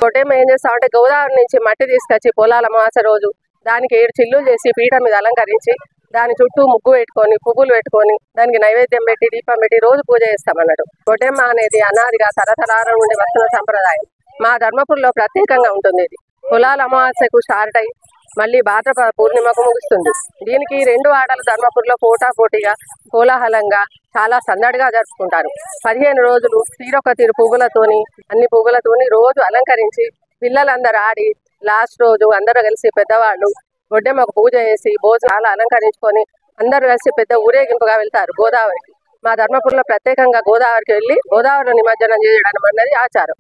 కొట్టేమ ఏం చేస్తామంటే గోదావరి నుంచి మట్టి తీసుకొచ్చి పొలాల అమావాస్య రోజు దానికి 7 చిల్లులు చేసి పీట మీద అలంకరించి దాని చుట్టూ ముగ్గు పెట్టుకొని పువ్వులు పెట్టుకొని దానికి నైవేద్యం పెట్టి దీపం పెట్టి రోజు పూజ చేస్తామన్నట్టు. కొట్టెమ్మ అనేది అనాదిగా తరతరాల నుండి వస్తున్న సంప్రదాయం. మా ధర్మపురిలో ప్రత్యేకంగా ఉంటుంది. ఇది పొలాల అమావాస్యకు స్టార్ట్ అయ్యి మళ్ళీ భాద్రపద పూర్ణిమకు ముగుస్తుంది. దీనికి 2 ఆటలు ధర్మపురిలో పోటాపోటీగా కోలాహలంగా చాలా సందడిగా జరుపుకుంటారు. 15 రోజులు తీరొక తీరు పువ్వులతోని అన్ని పువ్వులతోని రోజు అలంకరించి పిల్లలందరూ ఆడి లాస్ట్ రోజు అందరూ కలిసి పెద్దవాళ్ళు గొడ్డెమ్మకు పూజ చేసి భోజనాలు అలంకరించుకొని అందరూ కలిసి పెద్ద ఊరేగింపుగా వెళ్తారు గోదావరికి. మా ధర్మపురిలో ప్రత్యేకంగా గోదావరికి వెళ్ళి గోదావరిలో నిమజ్జనం చేయడం అన్నది ఆచారం.